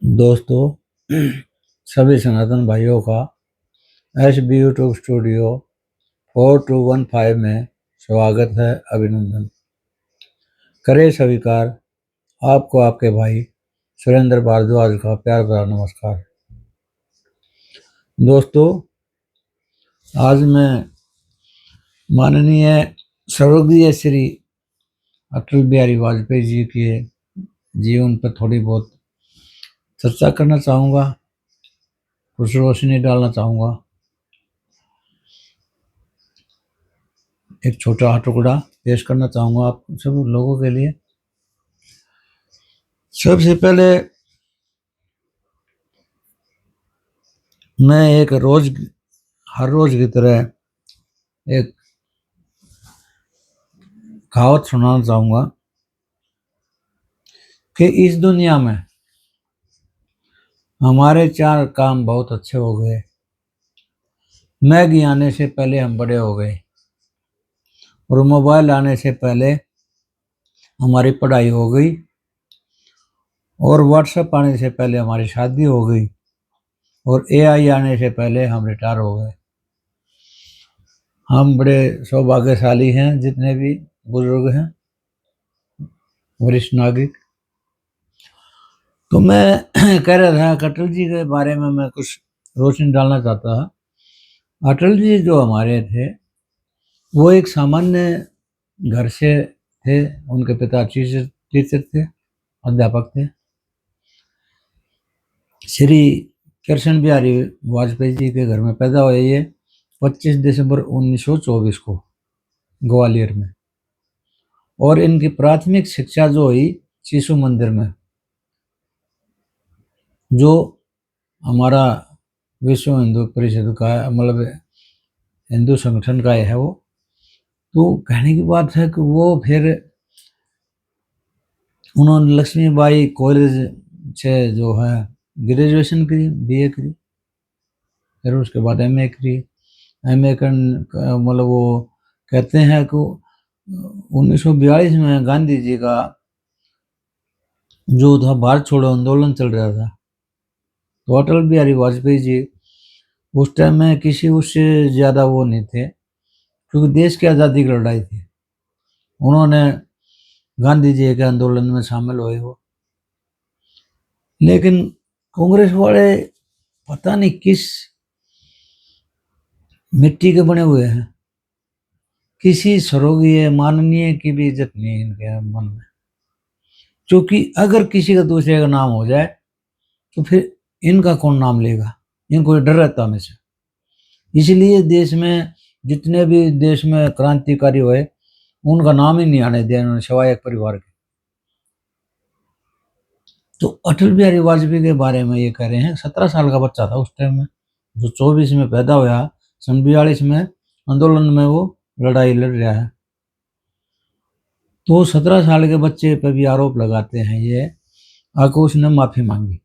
दोस्तों, सभी सनातन भाइयों का SB यूट्यूब स्टूडियो 4215 में स्वागत है। अभिनंदन करे स्वीकार। आपको आपके भाई सुरेंद्र भारद्वाज का प्यार भरा नमस्कार। दोस्तों, आज मैं माननीय स्वर्गीय श्री अटल बिहारी वाजपेयी जी के जीवन पर थोड़ी बहुत चर्चा करना चाहूँगा, कुछ रोशनी डालना चाहूँगा। एक छोटा टुकड़ा पेश करना चाहूँगा आप सब लोगों के लिए। सबसे पहले मैं हर रोज की तरह एक कहावत सुनाना चाहूँगा कि इस दुनिया में हमारे 4 काम बहुत अच्छे हो गए। मैगी आने से पहले हम बड़े हो गए, और मोबाइल आने से पहले हमारी पढ़ाई हो गई, और व्हाट्सएप आने से पहले हमारी शादी हो गई, और AI आने से पहले हम रिटायर हो गए। हम बड़े सौभाग्यशाली हैं, जितने भी बुजुर्ग हैं, वरिष्ठ नागरिक। तो मैं कह रहा था कि अटल जी के बारे में मैं कुछ रोशनी डालना चाहता था। अटल जी जो हमारे थे, वो एक सामान्य घर से थे। उनके पिता टीचर थे, अध्यापक थे। श्री कृष्ण बिहारी वाजपेयी जी के घर में पैदा हुए ये 25 दिसंबर 1924 को ग्वालियर में, और इनकी प्राथमिक शिक्षा जो हुई शिशु मंदिर में, जो हमारा विश्व हिंदू परिषद का है, मतलब हिंदू संगठन का है वो। तो कहने की बात है कि वो फिर उन्होंने लक्ष्मीबाई कॉलेज से जो है ग्रेजुएशन करी, BA करी, फिर उसके बाद MA करी। MA मतलब वो कहते हैं कि 1942 में गांधी जी का जो था भारत छोड़ो आंदोलन चल रहा था, तो अटल बिहारी वाजपेयी जी उस टाइम में किसी उससे ज़्यादा वो नहीं थे, क्योंकि देश की आज़ादी की लड़ाई थी। उन्होंने गांधी जी के आंदोलन में शामिल हुए हो, लेकिन कांग्रेस वाले पता नहीं किस मिट्टी के बने हुए हैं, किसी स्वर्गीय माननीय की भी इज्जत नहीं इनके मन में। क्योंकि अगर किसी का दूसरे का नाम हो जाए तो फिर इनका कौन नाम लेगा, इनको डर रहता हमेशा। इसलिए देश में जितने भी देश में क्रांतिकारी हुए, उनका नाम ही नहीं आने दिया इन्होंने, सिवाय एक परिवार के। तो अटल बिहारी वाजपेयी के बारे में ये कह रहे हैं, 17 साल का बच्चा था उस टाइम में, जो 24 में पैदा हुआ, सन 42 में आंदोलन में वो लड़ाई लड़ रहा है। तो 17 साल के बच्चे पर भी आरोप लगाते हैं ये, आके उसने माफी मांगी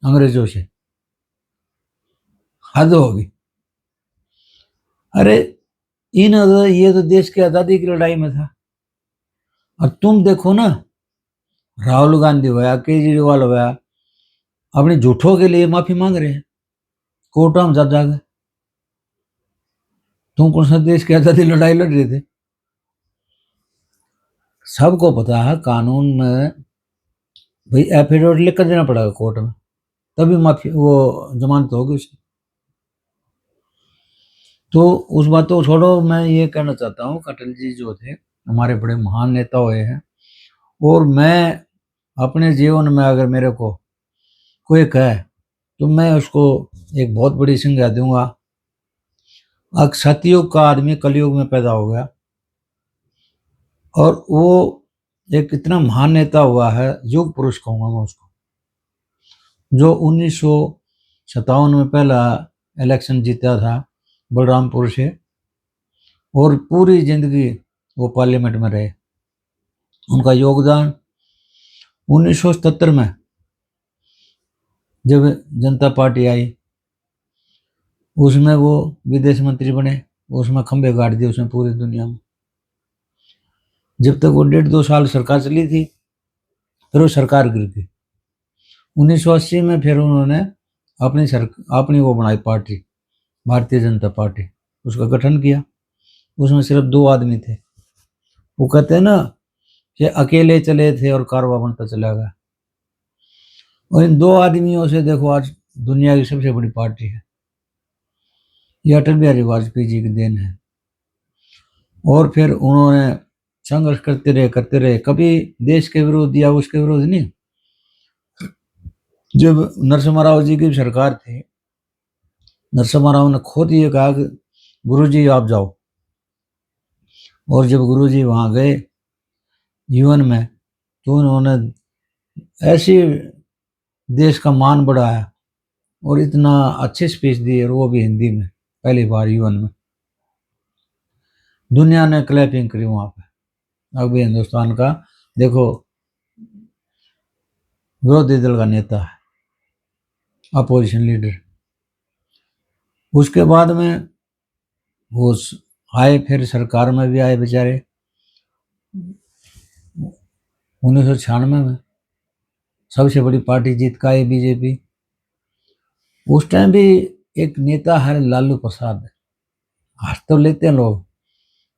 अंग्रेजों से। हद होगी। अरे ये तो देश की आजादी की लड़ाई में था। और तुम देखो ना, राहुल गांधी होया, केजरीवाल होया, अपने झूठों के लिए माफी मांग रहे हैं कोर्टों में जा गए। तुम कौन सा देश की आजादी लड़ाई लड़ रहे थे? सबको पता है कानून में भाई एफिडेविट लिख कर देना पड़ेगा कोर्ट में, तभी माफी वो जमानत होगी उसकी। तो उस बात को छोड़ो, मैं ये कहना चाहता हूँ अटल जी जो थे हमारे बड़े महान नेता हुए हैं। और मैं अपने जीवन में अगर मेरे को कोई कहे तो मैं उसको एक बहुत बड़ी संज्ञा दूंगा। सतयुग का आदमी कलयुग में पैदा हो गया, और वो एक इतना महान नेता हुआ है, युग पुरुष कहूँगा मैं उसको, जो 1957 में पहला इलेक्शन जीता था बलरामपुर से, और पूरी जिंदगी वो पार्लियामेंट में रहे। उनका योगदान 1977 में जब जनता पार्टी आई, उसमें वो विदेश मंत्री बने, उसमें खंभे गाड़ दिए उसने पूरी दुनिया में। जब तक वो 1.5-2 साल सरकार चली थी, फिर वो सरकार गिर गई। 1980 में फिर उन्होंने अपनी वो बनाई पार्टी, भारतीय जनता पार्टी, उसका गठन किया। उसमें सिर्फ 2 आदमी थे। वो कहते हैं ना कि अकेले चले थे और कारवां बनता चला गया। और इन 2 आदमियों से देखो आज दुनिया की सबसे बड़ी पार्टी है। ये अटल बिहारी वाजपेयी जी की देन है। और फिर उन्होंने संघर्ष करते रहे, कभी देश के विरोध या उसके विरोध नहीं। जब नरसिम्हा राव जी की सरकार थी, नरसिम्हा राव ने खुद ये कहा कि गुरुजी आप जाओ। और जब गुरुजी वहां गए यूएन में, तो उन्होंने ऐसी देश का मान बढ़ाया और इतना अच्छी स्पीच दी, और वो भी हिंदी में, पहली बार यूएन में। दुनिया ने क्लैपिंग करी वहां पे। अब भी हिंदुस्तान का देखो विरोधी दल का नेता है, अपोजिशन लीडर। उसके बाद में वो आए, फिर सरकार में भी आए बेचारे 1996 में। सबसे बड़ी पार्टी जीत का है बीजेपी। उस टाइम भी एक नेता है लालू प्रसाद, हंस तो लेते हैं लोग,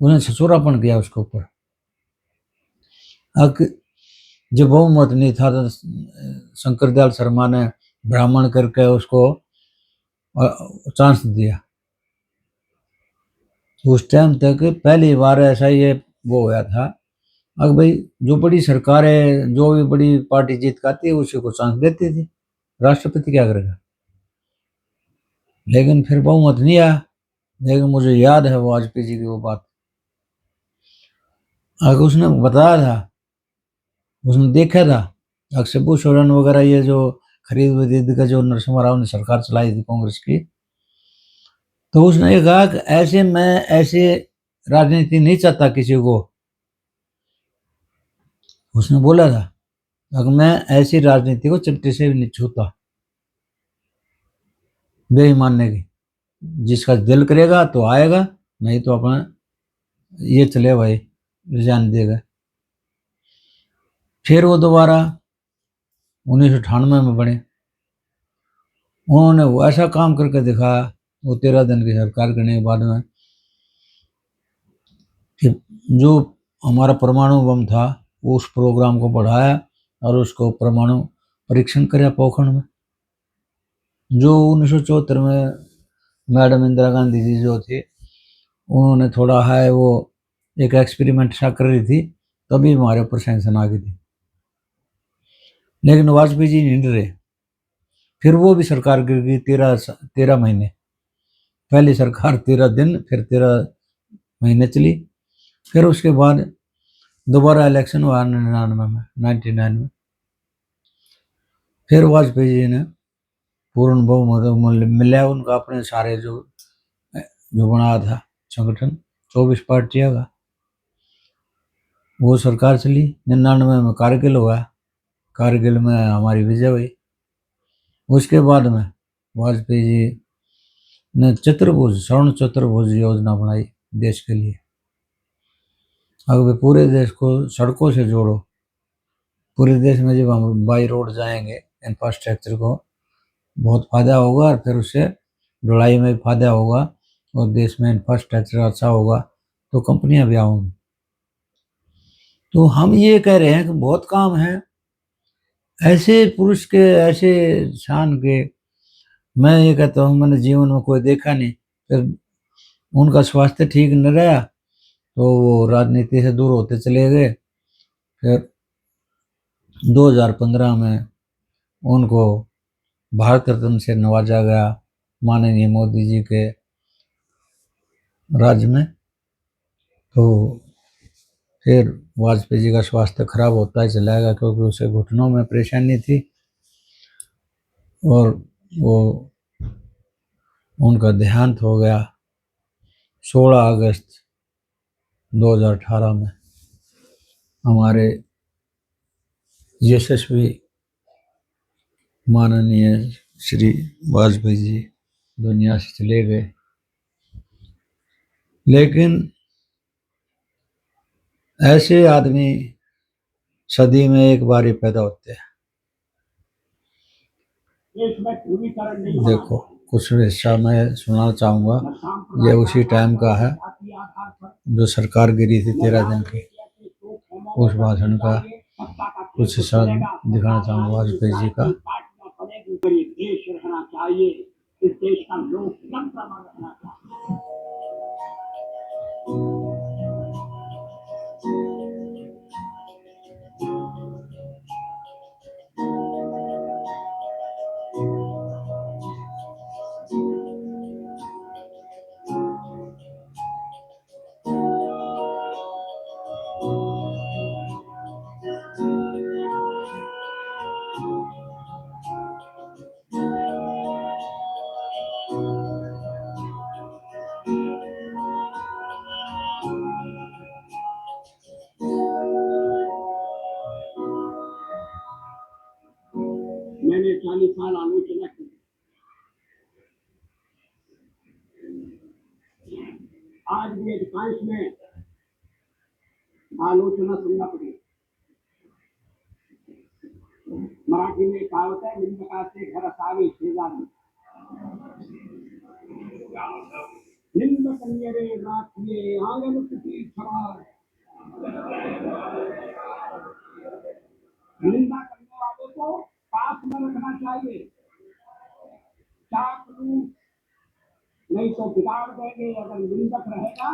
उन्हें छछोरापन किया उसके ऊपर। जब बहुमत नहीं था तो शंकर दयाल शर्मा ने ब्राह्मण करके उसको चांस दिया। उस टाइम तक पहली बार ऐसा ये वो हुआ था। अब भाई जो बड़ी सरकारें, जो भी बड़ी पार्टी जीत के आती है उसी को चांस देती थी, राष्ट्रपति क्या करेगा। लेकिन फिर बहुमत नहीं आया। लेकिन मुझे याद है वाजपेयी जी की वो बात, अगर उसने बताया था, उसने देखा था अक्सर सोरेन वगैरह ये जो खरीद वरीद का जो नरसिम्हा राव ने सरकार चलाई थी कांग्रेस की, तो उसने ये कहा कि ऐसे मैं ऐसे राजनीति नहीं चाहता किसी को। उसने बोला था अगर मैं ऐसी राजनीति को चिट्ठी से भी नहीं छूता, बेईमानने की। जिसका दिल करेगा तो आएगा, नहीं तो अपना ये चले भाई, रिजाइन देगा। फिर वो दोबारा 1998 में बने। उन्होंने वो ऐसा काम करके दिखाया, वो 13 दिन की सरकार करने के बाद में, कि जो हमारा परमाणु बम था उस प्रोग्राम को बढ़ाया और उसको परमाणु परीक्षण कराया पोखरण में। जो 1974 में मैडम इंदिरा गांधी जी जो थी, उन्होंने थोड़ा है वो एक एक्सपेरिमेंट सा कर रही थी, तभी हमारे ऊपर सैंक्शन आ गई थी। लेकिन वाजपेयी जी नहीं डरे। फिर वो भी सरकार गिर गई 13 महीने। पहली सरकार 13 दिन, फिर 13 महीने चली। फिर उसके बाद दोबारा इलेक्शन हुआ 99 में। फिर वाजपेयी जी ने पूर्ण बहुमत मिला उनका, अपने सारे जो बनाया था संगठन 24 पार्टियां का, वो सरकार चली। 99 में कारगिल हुआ, कारगिल में हमारी विजय हुई। उसके बाद में वाजपेयी जी ने स्वर्ण चतुर्भुज योजना बनाई देश के लिए। अगर पूरे देश को सड़कों से जोड़ो, पूरे देश में जब हम बाई रोड जाएंगे, इंफ्रास्ट्रक्चर को बहुत फायदा होगा, और फिर उससे ढुलाई में भी फायदा होगा, और देश में इंफ्रास्ट्रक्चर अच्छा होगा तो कंपनियां भी आएंगी। तो हम ये कह रहे हैं कि बहुत काम है ऐसे पुरुष के, ऐसे शान के। मैं ये कहता हूँ मैंने जीवन में कोई देखा नहीं। फिर उनका स्वास्थ्य ठीक न रहा तो वो राजनीति से दूर होते चले गए। फिर 2015 में उनको भारत रत्न से नवाजा गया माननीय मोदी जी के राज्य में। तो फिर वाजपेयी जी का स्वास्थ्य खराब होता ही चला गया, क्योंकि उसे घुटनों में परेशानी थी, और वो उनका देहांत हो गया 16 अगस्त 2018 में। हमारे यशस्वी माननीय श्री वाजपेयी जी दुनिया से चले गए। लेकिन ऐसे आदमी सदी में एक बार ही पैदा होते हैं। देखो कुछ हिस्सा मैं सुनाना चाहूँगा, ये उसी टाइम का है जो सरकार गिरी थी 13 दिन की, उस भाषण का कुछ हिस्सा दिखाना चाहूँगा वाजपेयी जी का। देश रहना चाहिए, इस देश का लोकतंत्र रहना चाहिए। मैंने 40 साल आलोचना की, आज भी अधिकांश में आलोचना सुनना पड़ी। मराठी में कहावत है, निंदकाचे घर असावे शेजारी, निंद कन्यरे राखिए आंगन सुखी खराब। निंदा करने वाले को पास में रखना चाहिए, चापलूस नहीं तो बिगाड़ देंगे। अगर निंदक रहेगा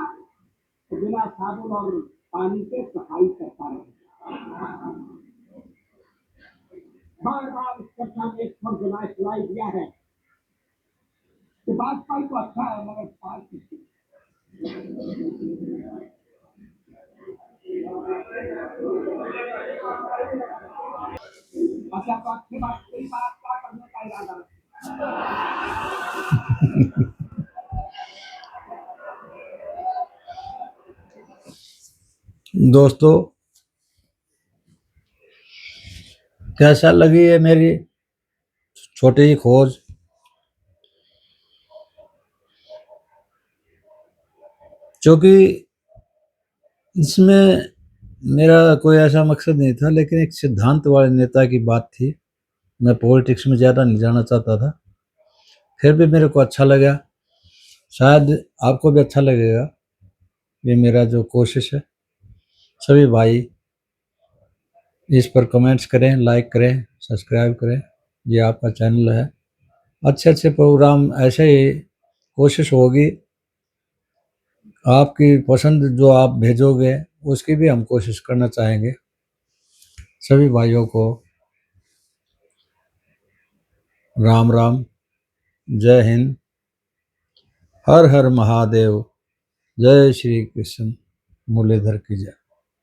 तो बिना साबुन और पानी से सफाई करता रहेगा। बार बार इस चर्चा में एक फर्ज सुनाई दिया है कि भाजपा तो अच्छा है मगर पार्टी अच्छा तो अच्छी बात कोई बात क्या करने का इरादा दोस्तों कैसा लगी है मेरी छोटी खोज। क्योंकि इसमें मेरा कोई ऐसा मकसद नहीं था, लेकिन एक सिद्धांत वाले नेता की बात थी। मैं पॉलिटिक्स में ज़्यादा नहीं जाना चाहता था, फिर भी मेरे को अच्छा लगा, शायद आपको भी अच्छा लगेगा। ये मेरा जो कोशिश है, सभी भाई इस पर कमेंट्स करें, लाइक करें, सब्सक्राइब करें, ये आपका चैनल है। अच्छे अच्छे प्रोग्राम ऐसे ही कोशिश होगी, आपकी पसंद जो आप भेजोगे उसकी भी हम कोशिश करना चाहेंगे। सभी भाइयों को राम राम, जय हिंद, हर हर महादेव, जय श्री कृष्ण, मुरलीधर की जय।